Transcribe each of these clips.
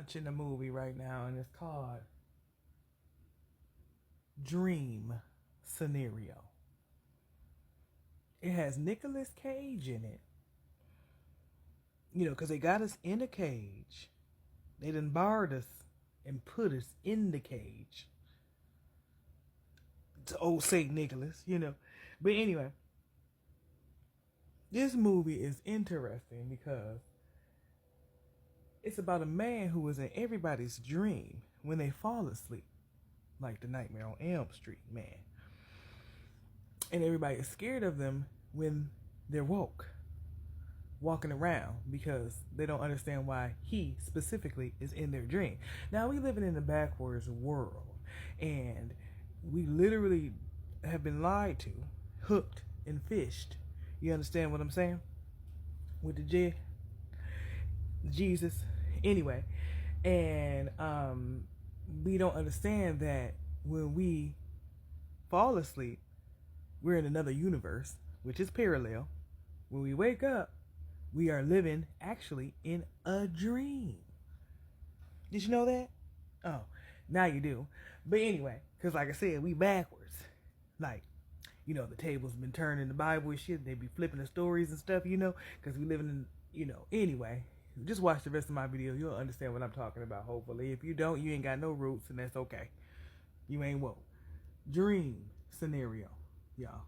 Watching a movie right now, and it's called Dream Scenario. It has Nicolas Cage in it. You know, because they got us in a cage. They done barred us and put us in the cage. To old St. Nicholas, you know. But anyway, this movie is interesting because it's about a man who is in everybody's dream when they fall asleep. Like the Nightmare on Elm Street man. And everybody is scared of them when they're woke, walking around, because they don't understand why he specifically is in their dream. Now, we living in a backwards world, and we literally have been lied to, hooked, and fished. You understand what I'm saying? With the Jesus. Anyway, and we don't understand that when we fall asleep, we're in another universe, which is parallel. When we wake up, we are living actually in a dream. Did you know that? Oh, now you do. But anyway, because like I said, we backwards. Like, you know, the tables been turned in the Bible and shit. They be flipping the stories and stuff, you know, because we living in, you know, anyway. Just watch the rest of my video. You'll understand what I'm talking about, hopefully. If you don't, you ain't got no roots, and that's okay. You ain't woke. Dream scenario, y'all.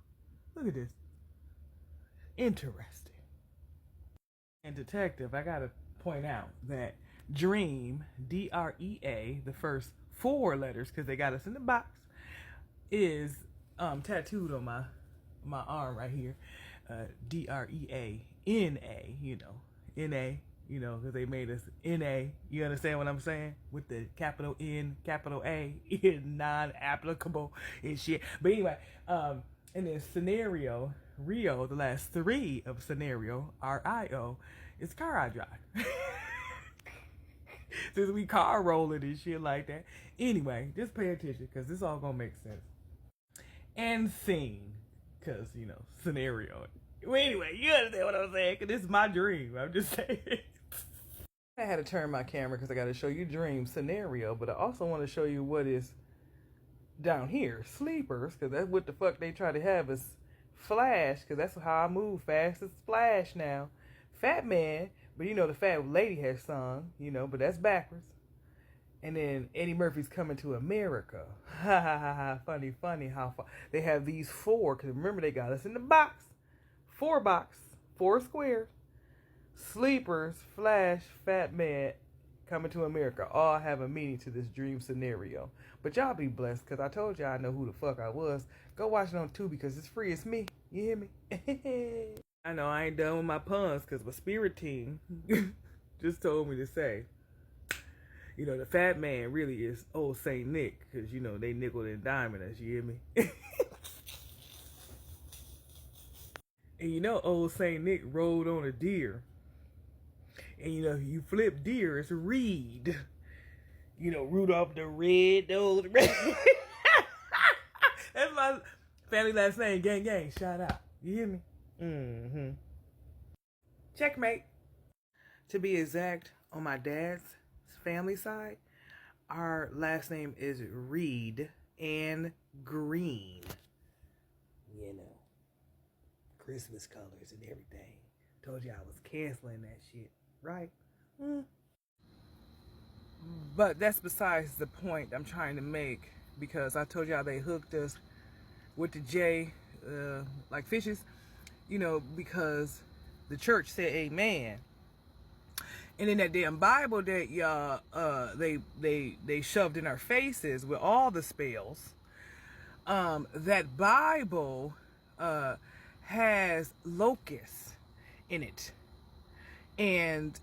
Look at this. Interesting. And detective, I gotta point out that dream, D-R-E-A, the first 4 letters, because they got us in the box, is tattooed on my arm right here. D-R-E-A-N-A, you know. N-A, you know, because they made us N-A. You understand what I'm saying? With the capital N, capital A, non-applicable and shit. But anyway, and then scenario, Rio, the last 3 of scenario, R-I-O, is car I drive. Since we car rolling and shit like that. Anyway, just pay attention, because this all gonna make sense. And scene, because, you know, scenario. Well, anyway, you understand what I'm saying, because this is my dream. I'm just saying. I had to turn my camera because I got to show you dream scenario, but I also want to show you what is down here, sleepers, because that's what the fuck they try to have us Flash, because that's how I move fast as Flash now. Fat man, but you know the fat lady has sung, you know, but that's backwards. And then Eddie Murphy's Coming to America. Ha ha ha ha. Funny how far. They have these 4, because remember they got us in the box. 4 box, 4 squares. Sleepers, Flash, Fat Man, Coming to America all have a meaning to this dream scenario. But y'all be blessed, because I told y'all I know who the fuck I was. Go watch it on Tubi, because it's free. It's me. You hear me? I know I ain't done with my puns, because my spirit team just told me to say, you know, the fat man really is old Saint Nick, because, you know, they nickel and diamond us. You hear me? And you know, old Saint Nick rode on a deer. And you know, you flip deer, it's Reed. You know, Rudolph the Red-Nosed Reindeer. That's my family last name, gang. Shout out. You hear me? Mm-hmm. Checkmate. To be exact, on my dad's family side, our last name is Reed and Green. You know, Christmas colors and everything. Told you I was canceling that shit, right? But that's besides the point I'm trying to make, because I told y'all they hooked us with the J, like fishes, you know, because the church said amen. And in that damn Bible that y'all, they shoved in our faces with all the spells, that Bible has locusts in it. And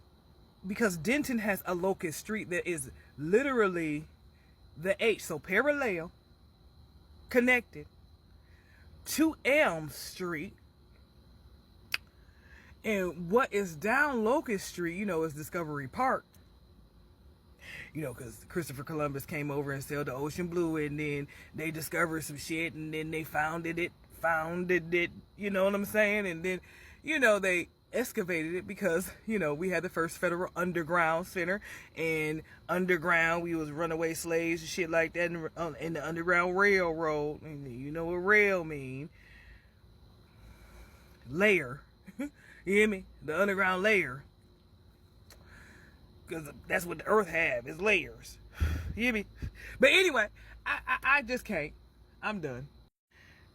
because Denton has a locust street that is literally the H, so parallel, connected to Elm Street. And what is down Locust Street, you know, is Discovery Park. You know, because Christopher Columbus came over and sailed the ocean blue, and then they discovered some shit, and then they founded it, you know what I'm saying? And then, you know, they excavated it because, you know, we had the first federal underground center, and underground we was runaway slaves and shit like that in the Underground Railroad. And you know what rail mean? Layer. You hear me? The underground layer. Because that's what the earth have, is layers. You hear me? But anyway, I just can't. I'm done.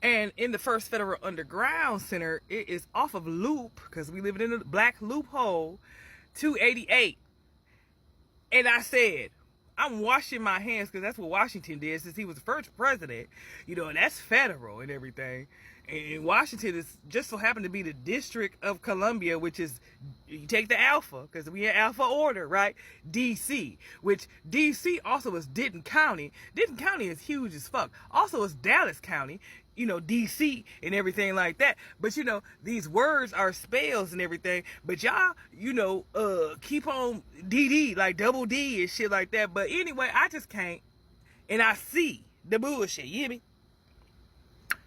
And in the first Federal Underground Center, it is off of Loop, because we live in a black loophole, 288. And I said, I'm washing my hands, because that's what Washington did since he was the first president. You know, and that's federal and everything. And Washington is just so happened to be the District of Columbia, which is, you take the alpha, because we have alpha order, right? DC, which DC also is Denton County. Denton County is huge as fuck. Also is Dallas County, you know, DC and everything like that. But, you know, these words are spells and everything. But y'all, you know, keep on DD, like double D and shit like that. But anyway, I just can't. And I see the bullshit, you hear me?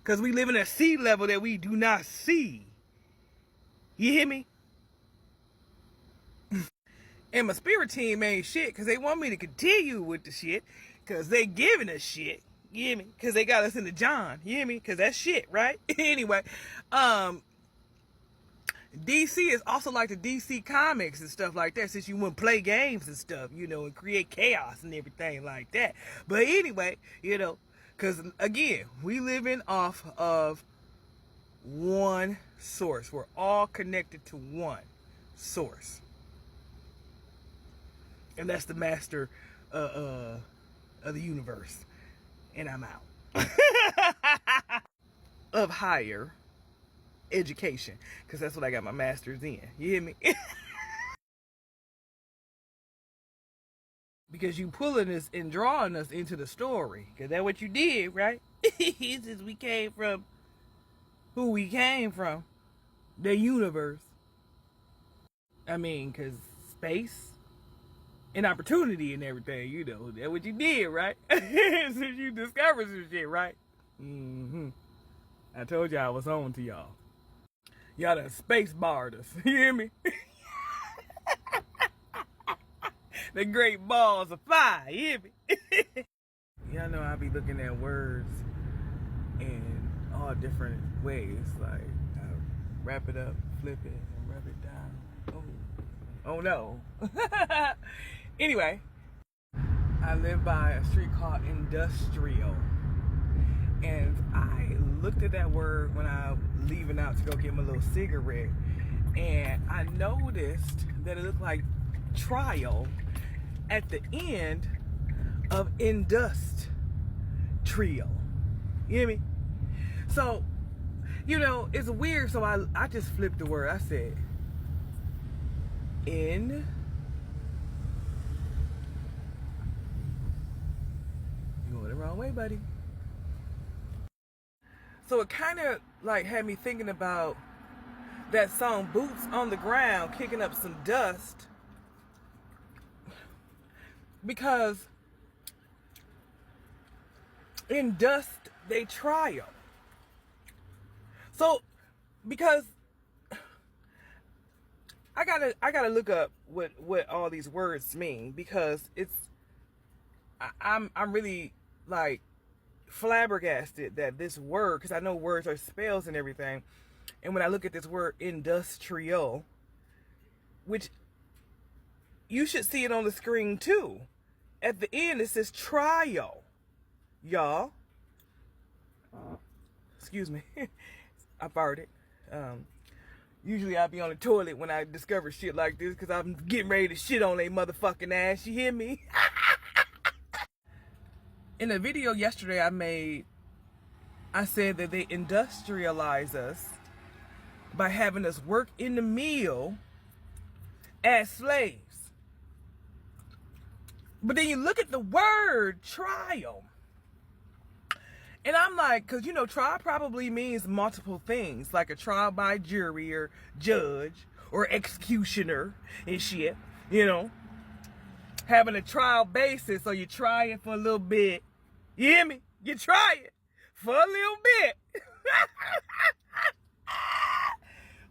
Because we live in a sea level that we do not see. You hear me? And my spirit team ain't shit, because they want me to continue with the shit, because they giving us shit. You hear me? Because they got us into John. You hear me? Because that's shit, right? Anyway, DC is also like the DC comics and stuff like that, since you wouldn't play games and stuff, you know, and create chaos and everything like that. But anyway, you know, because, again, we living off of one source. We're all connected to one source. And that's the master of the universe. And I'm out. Of higher education. Because that's what I got my master's in. You hear me? Because you pulling us and drawing us into the story. Because that's what you did, right? Since we came from who we came from. The universe. I mean, because space and opportunity and everything, you know. That's what you did, right? Since you discovered some shit, right? I told y'all I was on to y'all. Y'all done space barred us. You hear me? The great balls of fire, you hear me? Y'all know I be looking at words in all different ways. Like, I wrap it up, flip it, and rub it down. Oh no. Anyway, I live by a street called Industrial. And I looked at that word when I was leaving out to go get my little cigarette. And I noticed that it looked like trial at the end of Indust Trio. You hear me? So, you know, it's weird. So I just flipped the word. I said, in. You going the wrong way, buddy. So it kind of like had me thinking about that song, Boots on the Ground, kicking up some dust. Because in dust, they trial. So, because I gotta look up what all these words mean, because I'm really like flabbergasted that this word, because I know words are spells and everything, and when I look at this word industrial, which you should see it on the screen too. At the end, it says trial. Y'all. Excuse me. I farted. Usually I'll be on the toilet when I discover shit like this, because I'm getting ready to shit on their motherfucking ass. You hear me? In a video yesterday I made, I said that they industrialize us by having us work in the mill as slaves. But then you look at the word trial. And I'm like, because, you know, trial probably means multiple things. Like a trial by jury or judge or executioner and shit. You know. Having a trial basis. So you try it for a little bit. You hear me? You try it for a little bit.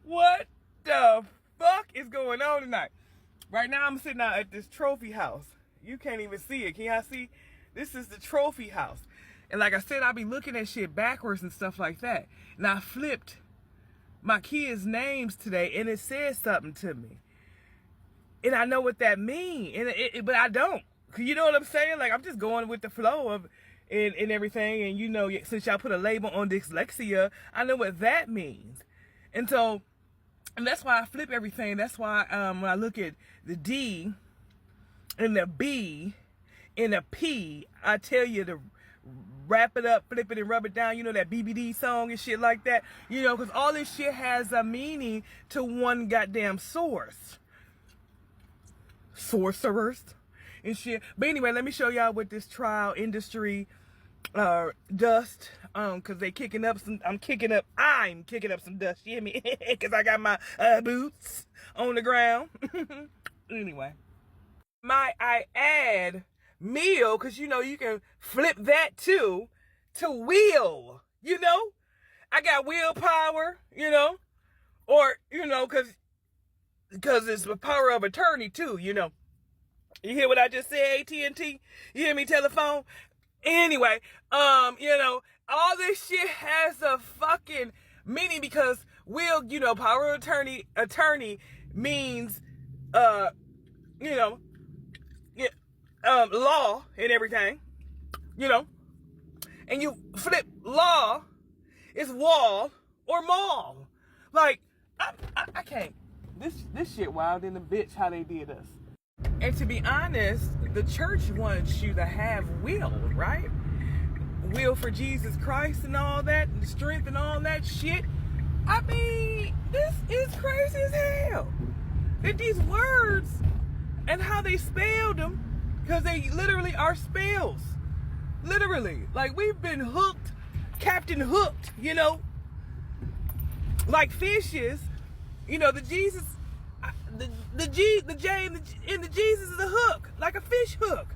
What? the fuck is going on tonight? Right now I'm sitting out at this trophy house. You can't even see it. Can y'all see? This is the trophy house. And like I said, I be looking at shit backwards and stuff like that. And I flipped my kids' names today and it said something to me. And I know what that means. But I don't. You know what I'm saying? Like, I'm just going with the flow of and everything. And you know, since y'all put a label on dyslexia, I know what that means. And so, and that's why I flip everything. That's why when I look at the D and the B and the P, I tell you to wrap it up, flip it, and rub it down. You know, that BBD song and shit like that. You know, because all this shit has a meaning to one goddamn source. Sorcerers and shit. But anyway, let me show y'all what this trial industry dust, cause they kicking up some, I'm kicking up some dust, you hear me? Cause I got my boots on the ground. Anyway, I add meal, cause you know you can flip that too to will, you know? I got willpower, you know? Or, you know, cause it's the power of attorney too, you know? You hear what I just said, AT&T? You hear me, telephone? Anyway, you know, all this shit has a fucking meaning because will, you know, power of attorney means, you know, law and everything, you know, and you flip law is wall or mall. Like, I can't. This shit wild in the bitch how they did us. And to be honest, the church wants you to have will, right? Will for Jesus Christ and all that, and strength and all that shit. I mean, this is crazy as hell. That these words and how they spelled them, because they literally are spells. Literally. Like, we've been hooked, Captain Hooked, you know? Like fishes, you know, the Jesus... The J and the Jesus is a hook, like a fish hook.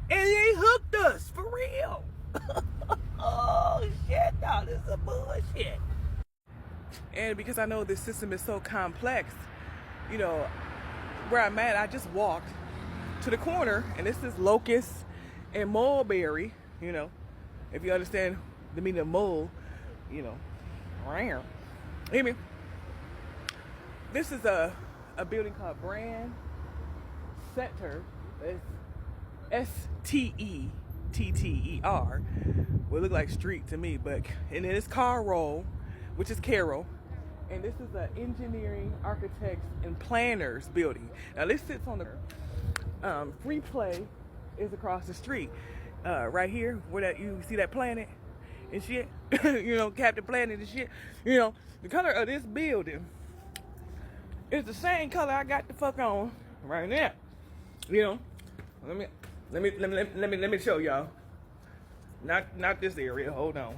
And they hooked us, for real. Oh, shit, no, this is a bullshit. And because I know this system is so complex, you know, where I'm at, I just walked to the corner, and this is Locust and Mulberry, you know, if you understand the meaning of mole, you know, rare. I mean, this is a building called Brand Center. It's Stetter. Well, it look like street to me, but and then it's Carroll, which is Carroll, and this is an engineering, architects, and planners building. Now this sits on the Free Play is across the street, right here where that you see that planet and shit. You know, Captain Planet and shit. You know, the color of this building. It's the same color I got the fuck on right now. You know, let me show y'all. Not this area. Hold on.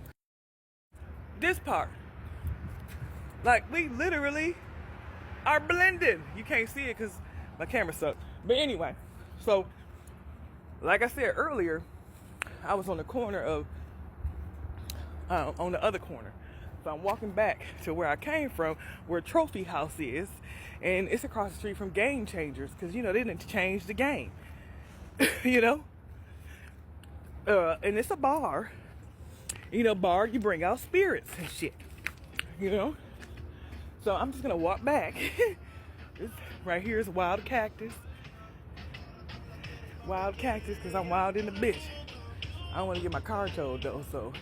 This part, like we literally are blended. You can't see it because my camera sucks. But anyway, so like I said earlier, I was on the corner of on the other corner. So I'm walking back to where I came from, where Trophy House is, and it's across the street from Game Changers, because, you know, they didn't change the game, you know? And it's a bar. You know, bar, you bring out spirits and shit, you know? So I'm just going to walk back. Right here is Wild Cactus. Wild Cactus, because I'm wild in the bitch. I don't want to get my car towed, though, so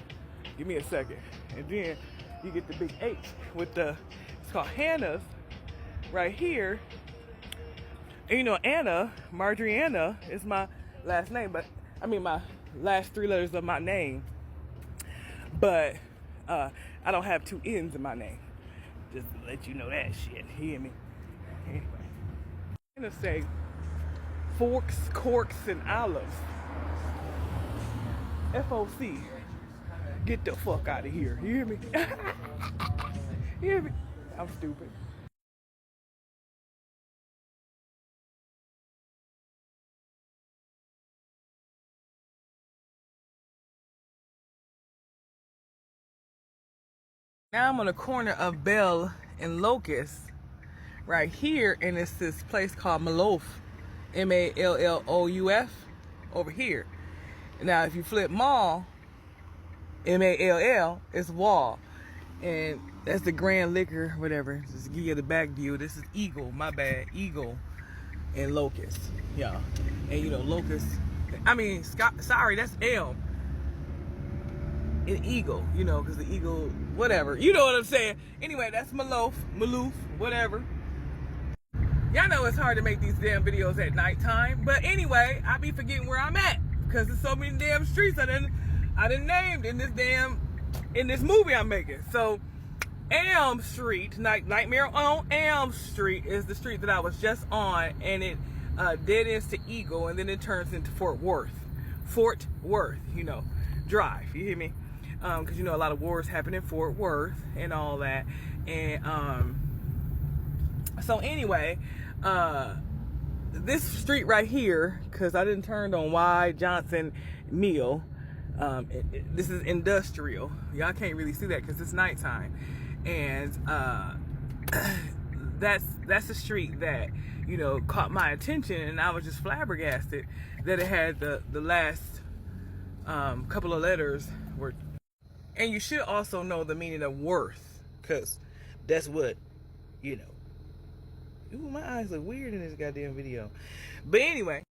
give me a second. And then you get the big H with the, it's called Hannah's right here. And you know, Anna, Marjorie Anna is my last name, but I mean my last three letters of my name. But I don't have two N's in my name. Just to let you know that shit. You hear me? Anyway. I'm gonna say forks, corks, and olives. FOC. Get the fuck out of here. You hear me? You hear me? I'm stupid. Now I'm on the corner of Bell and Locust. right here, and it's this place called Mallouf, Mallouf, over here. Now, if you flip Mall, Mall, it's Wall, and that's the Grand Liquor, whatever. Just give you the back view. This is Eagle, my bad, Eagle and Locust, y'all. And you know, Locust, I mean, sorry, that's Elm. An eagle, you know, because the eagle, whatever. You know what I'm saying? Anyway, that's Mallouf, whatever. Y'all know it's hard to make these damn videos at nighttime. But anyway, I be forgetting where I'm at. Because there's so many damn streets I done named in this movie I'm making. So, Elm Street, Nightmare on Elm Street is the street that I was just on. And it dead ends to Eagle. And then it turns into Fort Worth, you know, Drive. You hear me? Because you know a lot of wars happen in Fort Worth and all that, and so anyway, this street right here, because I didn't turn on Y Johnson Mill, this is industrial. Y'all can't really see that because it's nighttime, and that's a street that, you know, caught my attention, and I was just flabbergasted that it had the last couple of letters were. And you should also know the meaning of worth, because that's what, you know. Ooh, my eyes look weird in this goddamn video. But anyway.